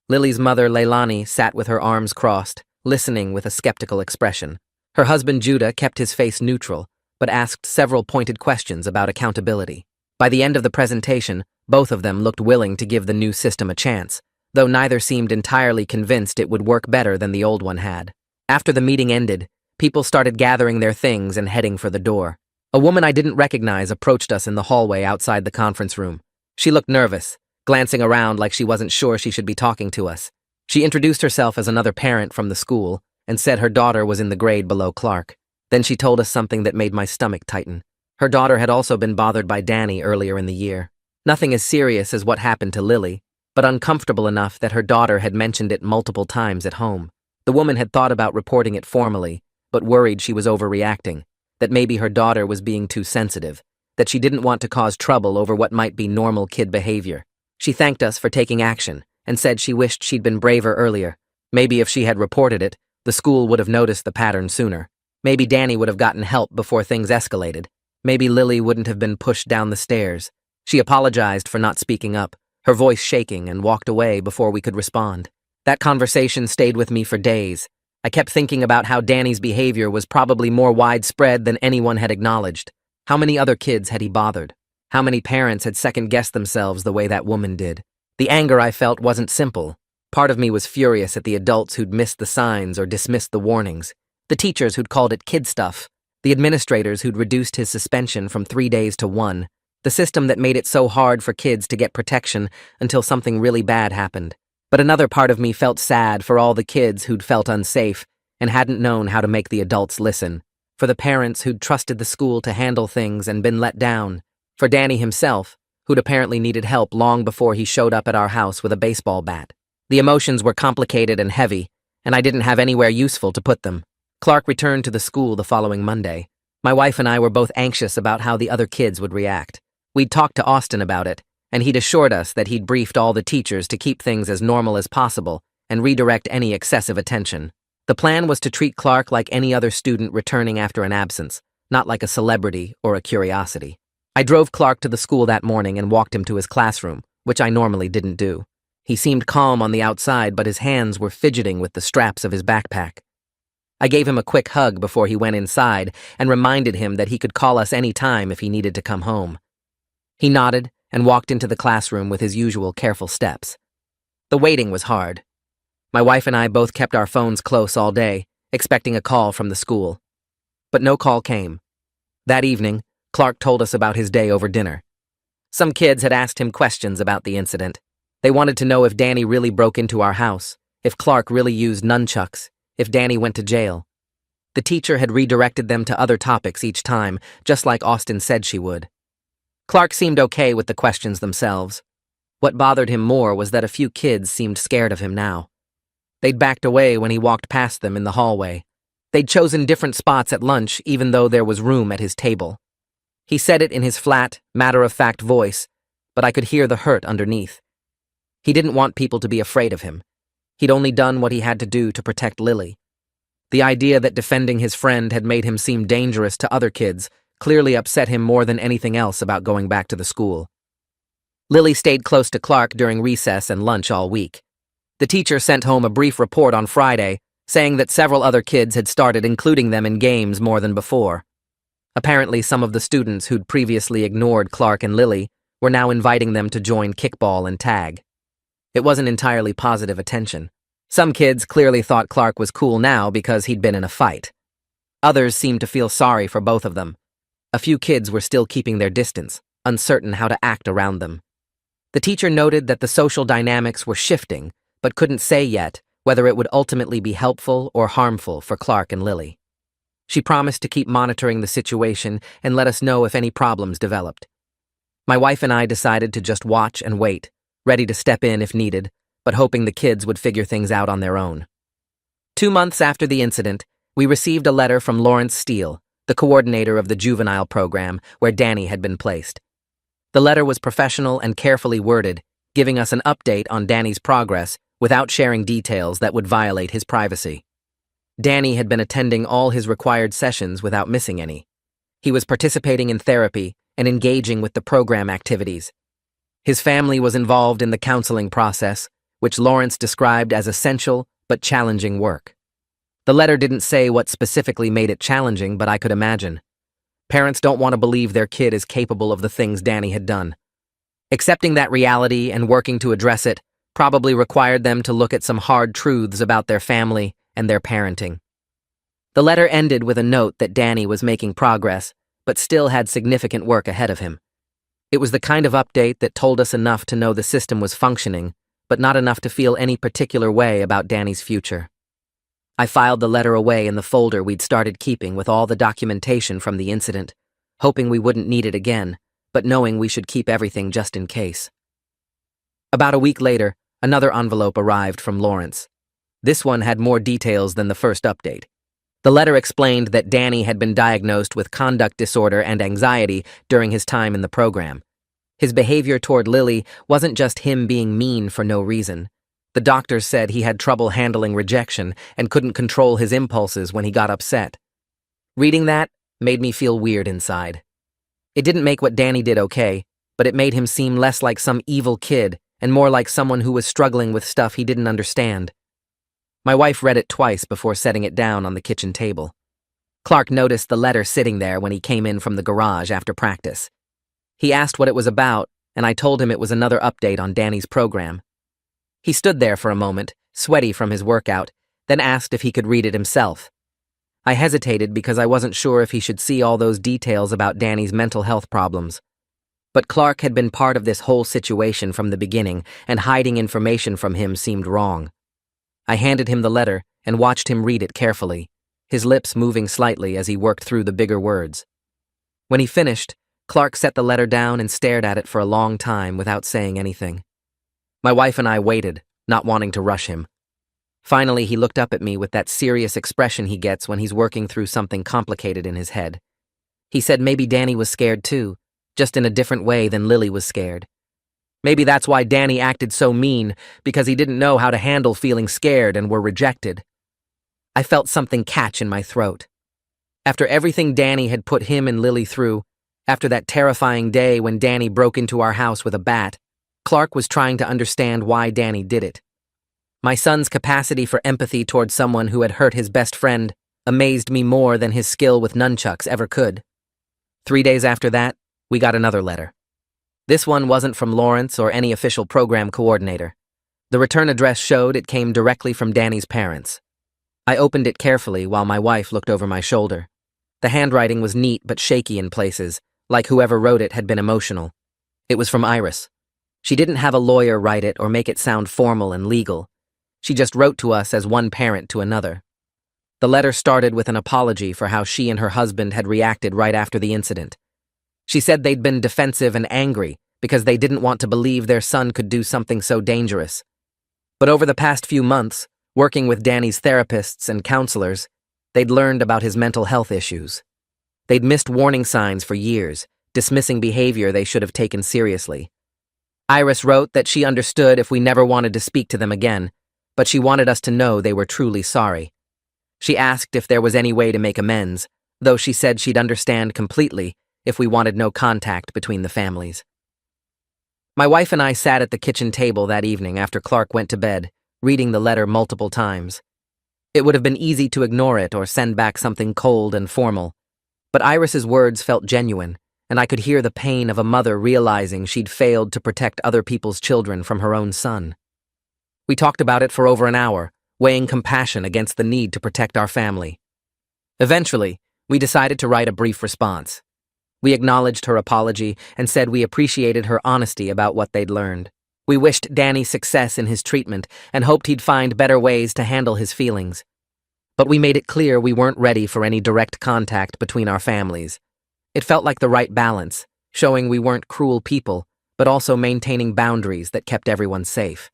Lily's mother, Leilani, sat with her arms crossed, listening with a skeptical expression. Her husband, Judah, kept his face neutral, but asked several pointed questions about accountability. By the end of the presentation, both of them looked willing to give the new system a chance, though neither seemed entirely convinced it would work better than the old one had. After the meeting ended, people started gathering their things and heading for the door. A woman I didn't recognize approached us in the hallway outside the conference room. She looked nervous, glancing around like she wasn't sure she should be talking to us. She introduced herself as another parent from the school and said her daughter was in the grade below Clark. Then she told us something that made my stomach tighten. Her daughter had also been bothered by Danny earlier in the year. Nothing as serious as what happened to Lily, but uncomfortable enough that her daughter had mentioned it multiple times at home. The woman had thought about reporting it formally, but worried she was overreacting, that maybe her daughter was being too sensitive, that she didn't want to cause trouble over what might be normal kid behavior. She thanked us for taking action and said she wished she'd been braver earlier. Maybe if she had reported it, the school would have noticed the pattern sooner. Maybe Danny would have gotten help before things escalated. Maybe Lily wouldn't have been pushed down the stairs. She apologized for not speaking up, her voice shaking, and walked away before we could respond. That conversation stayed with me for days. I kept thinking about how Danny's behavior was probably more widespread than anyone had acknowledged. How many other kids had he bothered? How many parents had second-guessed themselves the way that woman did? The anger I felt wasn't simple. Part of me was furious at the adults who'd missed the signs or dismissed the warnings. The teachers who'd called it kid stuff, the administrators who'd reduced his suspension from 3 days to 1, the system that made it so hard for kids to get protection until something really bad happened. But another part of me felt sad for all the kids who'd felt unsafe and hadn't known how to make the adults listen, for the parents who'd trusted the school to handle things and been let down, for Danny himself, who'd apparently needed help long before he showed up at our house with a baseball bat. The emotions were complicated and heavy, and I didn't have anywhere useful to put them. Clark returned to the school the following Monday. My wife and I were both anxious about how the other kids would react. We'd talked to Austin about it, and he'd assured us that he'd briefed all the teachers to keep things as normal as possible and redirect any excessive attention. The plan was to treat Clark like any other student returning after an absence, not like a celebrity or a curiosity. I drove Clark to the school that morning and walked him to his classroom, which I normally didn't do. He seemed calm on the outside, but his hands were fidgeting with the straps of his backpack. I gave him a quick hug before he went inside and reminded him that he could call us any time if he needed to come home. He nodded and walked into the classroom with his usual careful steps. The waiting was hard. My wife and I both kept our phones close all day, expecting a call from the school. But no call came. That evening, Clark told us about his day over dinner. Some kids had asked him questions about the incident. They wanted to know if Danny really broke into our house, if Clark really used nunchucks, if Danny went to jail. The teacher had redirected them to other topics each time, just like Austin said she would. Clark seemed okay with the questions themselves. What bothered him more was that a few kids seemed scared of him now. They'd backed away when he walked past them in the hallway. They'd chosen different spots at lunch even though there was room at his table. He said it in his flat, matter-of-fact voice, but I could hear the hurt underneath. He didn't want people to be afraid of him. He'd only done what he had to do to protect Lily. The idea that defending his friend had made him seem dangerous to other kids clearly upset him more than anything else about going back to the school. Lily stayed close to Clark during recess and lunch all week. The teacher sent home a brief report on Friday, saying that several other kids had started including them in games more than before. Apparently, some of the students who'd previously ignored Clark and Lily were now inviting them to join kickball and tag. It wasn't entirely positive attention. Some kids clearly thought Clark was cool now because he'd been in a fight. Others seemed to feel sorry for both of them. A few kids were still keeping their distance, uncertain how to act around them. The teacher noted that the social dynamics were shifting, but couldn't say yet whether it would ultimately be helpful or harmful for Clark and Lily. She promised to keep monitoring the situation and let us know if any problems developed. My wife and I decided to just watch and wait, ready to step in if needed, but hoping the kids would figure things out on their own. 2 months after the incident, we received a letter from Lawrence Steele, the coordinator of the juvenile program where Danny had been placed. The letter was professional and carefully worded, giving us an update on Danny's progress without sharing details that would violate his privacy. Danny had been attending all his required sessions without missing any. He was participating in therapy and engaging with the program activities. His family was involved in the counseling process, which Lawrence described as essential but challenging work. The letter didn't say what specifically made it challenging, but I could imagine. Parents don't want to believe their kid is capable of the things Danny had done. Accepting that reality and working to address it probably required them to look at some hard truths about their family and their parenting. The letter ended with a note that Danny was making progress, but still had significant work ahead of him. It was the kind of update that told us enough to know the system was functioning, but not enough to feel any particular way about Danny's future. I filed the letter away in the folder we'd started keeping with all the documentation from the incident, hoping we wouldn't need it again, but knowing we should keep everything just in case. About a week later, another envelope arrived from Lawrence. This one had more details than the first update. The letter explained that Danny had been diagnosed with conduct disorder and anxiety during his time in the program. His behavior toward Lily wasn't just him being mean for no reason. The doctors said he had trouble handling rejection and couldn't control his impulses when he got upset. Reading that made me feel weird inside. It didn't make what Danny did okay, but it made him seem less like some evil kid and more like someone who was struggling with stuff he didn't understand. My wife read it twice before setting it down on the kitchen table. Clark noticed the letter sitting there when he came in from the garage after practice. He asked what it was about, and I told him it was another update on Danny's program. He stood there for a moment, sweaty from his workout, then asked if he could read it himself. I hesitated because I wasn't sure if he should see all those details about Danny's mental health problems. But Clark had been part of this whole situation from the beginning, and hiding information from him seemed wrong. I handed him the letter and watched him read it carefully, his lips moving slightly as he worked through the bigger words. When he finished, Clark set the letter down and stared at it for a long time without saying anything. My wife and I waited, not wanting to rush him. Finally, he looked up at me with that serious expression he gets when he's working through something complicated in his head. He said maybe Danny was scared too, just in a different way than Lily was scared. Maybe that's why Danny acted so mean, because he didn't know how to handle feeling scared and were rejected. I felt something catch in my throat. After everything Danny had put him and Lily through, after that terrifying day when Danny broke into our house with a bat, Clark was trying to understand why Danny did it. My son's capacity for empathy toward someone who had hurt his best friend amazed me more than his skill with nunchucks ever could. 3 days after that, we got another letter. This one wasn't from Lawrence or any official program coordinator. The return address showed it came directly from Danny's parents. I opened it carefully while my wife looked over my shoulder. The handwriting was neat but shaky in places, like whoever wrote it had been emotional. It was from Iris. She didn't have a lawyer write it or make it sound formal and legal. She just wrote to us as one parent to another. The letter started with an apology for how she and her husband had reacted right after the incident. She said they'd been defensive and angry because they didn't want to believe their son could do something so dangerous. But over the past few months, working with Danny's therapists and counselors, they'd learned about his mental health issues. They'd missed warning signs for years, dismissing behavior they should have taken seriously. Iris wrote that she understood if we never wanted to speak to them again, but she wanted us to know they were truly sorry. She asked if there was any way to make amends, though she said she'd understand completely if we wanted no contact between the families. My wife and I sat at the kitchen table that evening after Clark went to bed, reading the letter multiple times. It would have been easy to ignore it or send back something cold and formal, but Iris's words felt genuine, and I could hear the pain of a mother realizing she'd failed to protect other people's children from her own son. We talked about it for over an hour, weighing compassion against the need to protect our family. Eventually, we decided to write a brief response. We acknowledged her apology and said we appreciated her honesty about what they'd learned. We wished Danny success in his treatment and hoped he'd find better ways to handle his feelings. But we made it clear we weren't ready for any direct contact between our families. It felt like the right balance, showing we weren't cruel people, but also maintaining boundaries that kept everyone safe.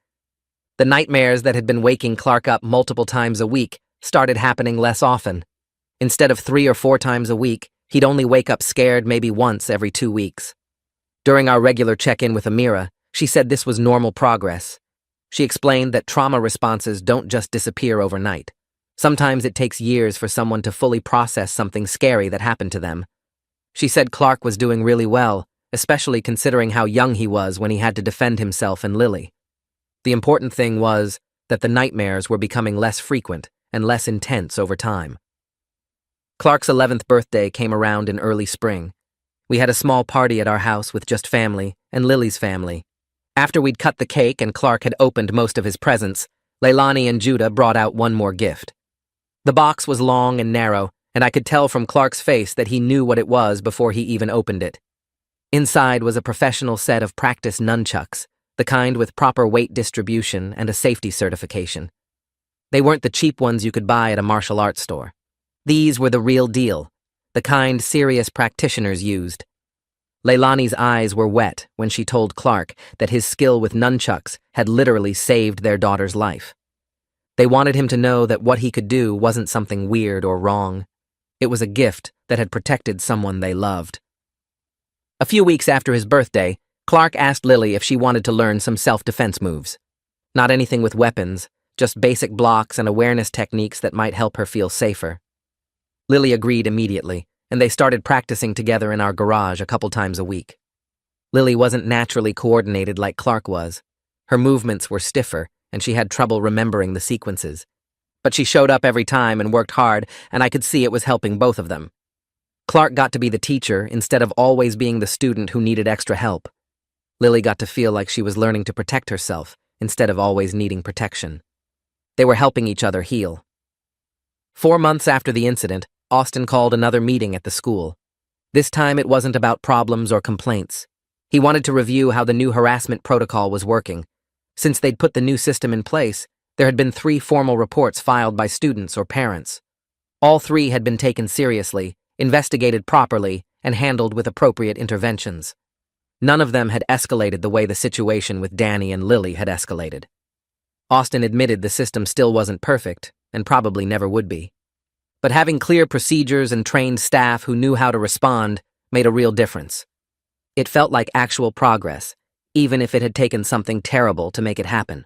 The nightmares that had been waking Clark up multiple times a week started happening less often. Instead of 3 or 4 times a week, he'd only wake up scared maybe once every 2 weeks. During our regular check-in with Amira, she said this was normal progress. She explained that trauma responses don't just disappear overnight. Sometimes it takes years for someone to fully process something scary that happened to them. She said Clark was doing really well, especially considering how young he was when he had to defend himself and Lily. The important thing was that the nightmares were becoming less frequent and less intense over time. Clark's 11th birthday came around in early spring. We had a small party at our house with just family and Lily's family. After we'd cut the cake and Clark had opened most of his presents, Leilani and Judah brought out one more gift. The box was long and narrow, and I could tell from Clark's face that he knew what it was before he even opened it. Inside was a professional set of practice nunchucks, the kind with proper weight distribution and a safety certification. They weren't the cheap ones you could buy at a martial arts store. These were the real deal, the kind serious practitioners used. Leilani's eyes were wet when she told Clark that his skill with nunchucks had literally saved their daughter's life. They wanted him to know that what he could do wasn't something weird or wrong. It was a gift that had protected someone they loved. A few weeks after his birthday, Clark asked Lily if she wanted to learn some self-defense moves. Not anything with weapons, just basic blocks and awareness techniques that might help her feel safer. Lily agreed immediately, and they started practicing together in our garage a couple times a week. Lily wasn't naturally coordinated like Clark was. Her movements were stiffer, and she had trouble remembering the sequences. But she showed up every time and worked hard, and I could see it was helping both of them. Clark got to be the teacher instead of always being the student who needed extra help. Lily got to feel like she was learning to protect herself instead of always needing protection. They were helping each other heal. 4 months after the incident, Austin called another meeting at the school. This time it wasn't about problems or complaints. He wanted to review how the new harassment protocol was working. Since they'd put the new system in place, there had been 3 formal reports filed by students or parents. All 3 had been taken seriously, investigated properly, and handled with appropriate interventions. None of them had escalated the way the situation with Danny and Lily had escalated. Austin admitted the system still wasn't perfect, and probably never would be. But having clear procedures and trained staff who knew how to respond made a real difference. It felt like actual progress, even if it had taken something terrible to make it happen.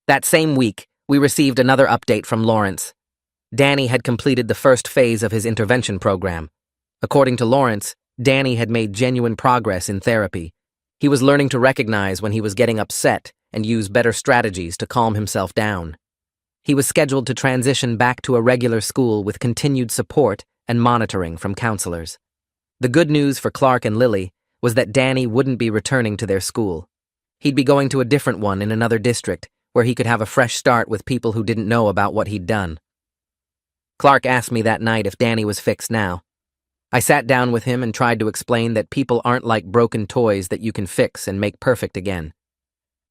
That same week, we received another update from Lawrence. Danny had completed the first phase of his intervention program. According to Lawrence, Danny had made genuine progress in therapy. He was learning to recognize when he was getting upset and use better strategies to calm himself down. He was scheduled to transition back to a regular school with continued support and monitoring from counselors. The good news for Clark and Lily was that Danny wouldn't be returning to their school. He'd be going to a different one in another district, where he could have a fresh start with people who didn't know about what he'd done. Clark asked me that night if Danny was fixed now. I sat down with him and tried to explain that people aren't like broken toys that you can fix and make perfect again.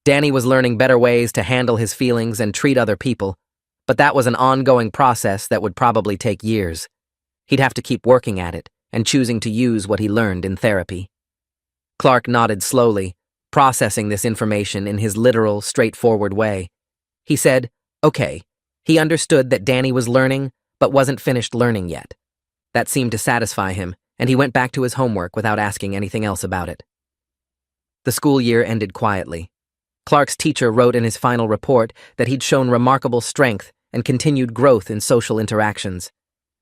Danny was learning better ways to handle his feelings and treat other people, but that was an ongoing process that would probably take years. He'd have to keep working at it and choosing to use what he learned in therapy. Clark nodded slowly, processing this information in his literal, straightforward way. He said, okay, he understood that Danny was learning, but wasn't finished learning yet. That seemed to satisfy him, and he went back to his homework without asking anything else about it. The school year ended quietly. Clark's teacher wrote in his final report that he'd shown remarkable strength and continued growth in social interactions.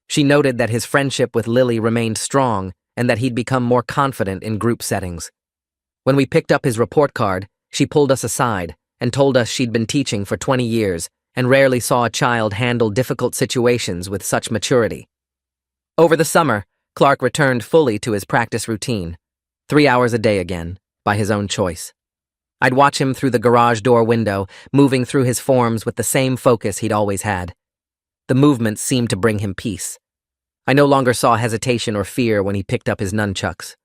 She noted that his friendship with Lily remained strong and that he'd become more confident in group settings. When we picked up his report card, she pulled us aside and told us she'd been teaching for 20 years and rarely saw a child handle difficult situations with such maturity. Over the summer, Clark returned fully to his practice routine, 3 hours a day again, by his own choice. I'd watch him through the garage door window, moving through his forms with the same focus he'd always had. The movements seemed to bring him peace. I no longer saw hesitation or fear when he picked up his nunchucks,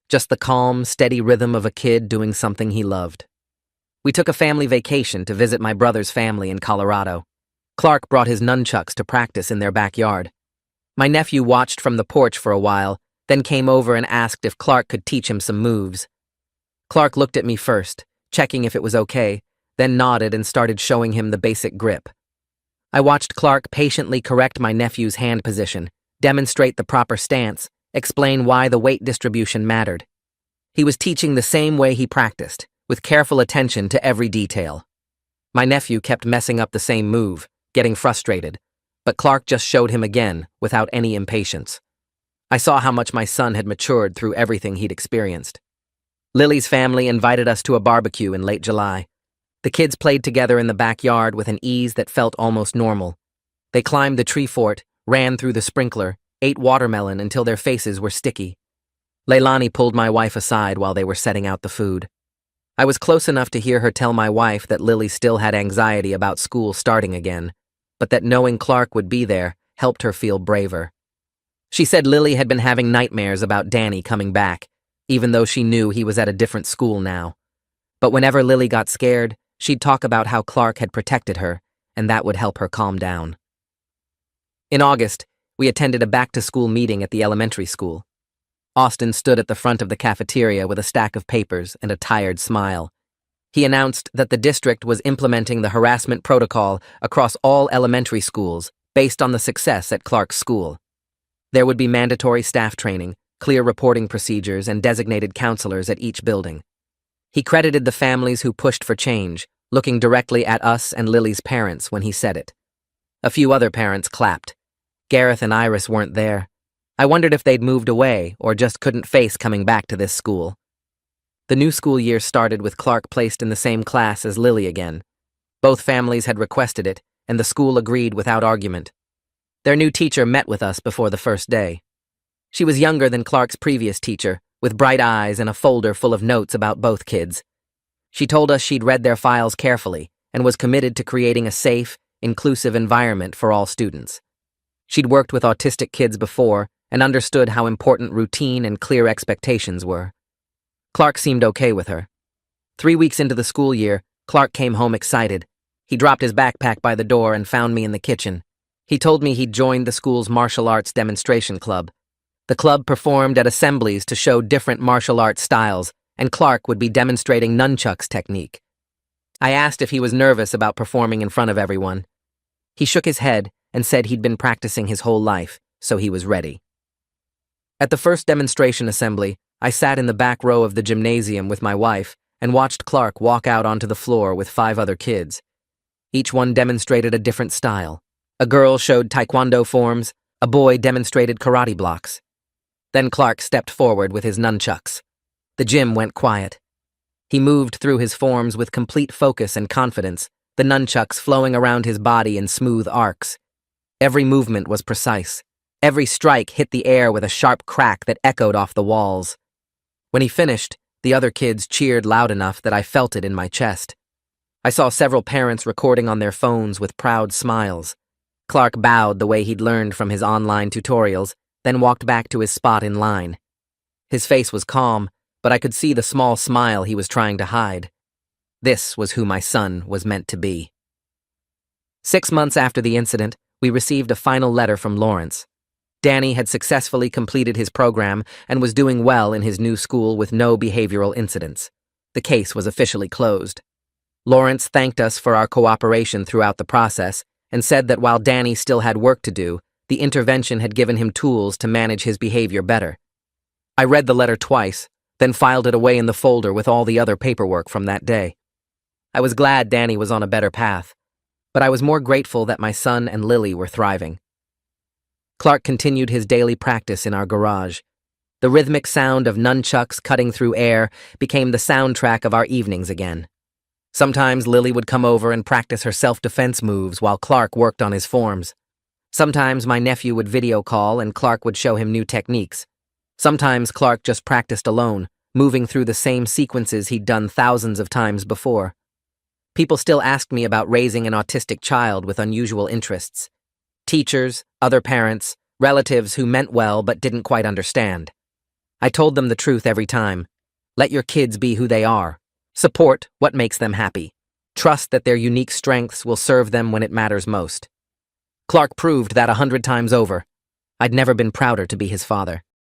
just the calm, steady rhythm of a kid doing something he loved. We took a family vacation to visit my brother's family in Colorado. Clark brought his nunchucks to practice in their backyard. My nephew watched from the porch for a while, then came over and asked if Clark could teach him some moves. Clark looked at me first, checking if it was okay, then nodded and started showing him the basic grip. I watched Clark patiently correct my nephew's hand position, demonstrate the proper stance, explain why the weight distribution mattered. He was teaching the same way he practiced, with careful attention to every detail. My nephew kept messing up the same move, getting frustrated, but Clark just showed him again, without any impatience. I saw how much my son had matured through everything he'd experienced. Lily's family invited us to a barbecue in late July. The kids played together in the backyard with an ease that felt almost normal. They climbed the tree fort, ran through the sprinkler, ate watermelon until their faces were sticky. Leilani pulled my wife aside while they were setting out the food. I was close enough to hear her tell my wife that Lily still had anxiety about school starting again, but that knowing Clark would be there helped her feel braver. She said Lily had been having nightmares about Danny coming back, even though she knew he was at a different school now. But whenever Lily got scared, she'd talk about how Clark had protected her, and that would help her calm down. In August, we attended a back-to-school meeting at the elementary school. Austin stood at the front of the cafeteria with a stack of papers and a tired smile. He announced that the district was implementing the harassment protocol across all elementary schools based on the success at Clark's school. There would be mandatory staff training, clear reporting procedures, and designated counselors at each building. He credited the families who pushed for change, looking directly at us and Lily's parents when he said it. A few other parents clapped. Gareth and Iris weren't there. I wondered if they'd moved away or just couldn't face coming back to this school. The new school year started with Clark placed in the same class as Lily again. Both families had requested it, and the school agreed without argument. Their new teacher met with us before the first day. She was younger than Clark's previous teacher, with bright eyes and a folder full of notes about both kids. She told us she'd read their files carefully and was committed to creating a safe, inclusive environment for all students. She'd worked with autistic kids before and understood how important routine and clear expectations were. Clark seemed okay with her. 3 weeks into the school year, Clark came home excited. He dropped his backpack by the door and found me in the kitchen. He told me he'd joined the school's martial arts demonstration club. The club performed at assemblies to show different martial arts styles, and Clark would be demonstrating nunchucks technique. I asked if he was nervous about performing in front of everyone. He shook his head and said he'd been practicing his whole life, so he was ready. At the first demonstration assembly, I sat in the back row of the gymnasium with my wife and watched Clark walk out onto the floor with 5 other kids. Each one demonstrated a different style. A girl showed taekwondo forms, a boy demonstrated karate blocks. Then Clark stepped forward with his nunchucks. The gym went quiet. He moved through his forms with complete focus and confidence, the nunchucks flowing around his body in smooth arcs. Every movement was precise. Every strike hit the air with a sharp crack that echoed off the walls. When he finished, the other kids cheered loud enough that I felt it in my chest. I saw several parents recording on their phones with proud smiles. Clark bowed the way he'd learned from his online tutorials, then walked back to his spot in line. His face was calm, but I could see the small smile he was trying to hide. This was who my son was meant to be. 6 months after the incident, we received a final letter from Lawrence. Danny had successfully completed his program and was doing well in his new school with no behavioral incidents. The case was officially closed. Lawrence thanked us for our cooperation throughout the process and said that while Danny still had work to do, the intervention had given him tools to manage his behavior better. I read the letter twice, then filed it away in the folder with all the other paperwork from that day. I was glad Danny was on a better path, but I was more grateful that my son and Lily were thriving. Clark continued his daily practice in our garage. The rhythmic sound of nunchucks cutting through air became the soundtrack of our evenings again. Sometimes Lily would come over and practice her self-defense moves while Clark worked on his forms. Sometimes my nephew would video call and Clark would show him new techniques. Sometimes Clark just practiced alone, moving through the same sequences he'd done thousands of times before. People still asked me about raising an autistic child with unusual interests. Teachers, other parents, relatives who meant well but didn't quite understand. I told them the truth every time. Let your kids be who they are. Support what makes them happy. Trust that their unique strengths will serve them when it matters most. Clark proved that 100 times over. I'd never been prouder to be his father.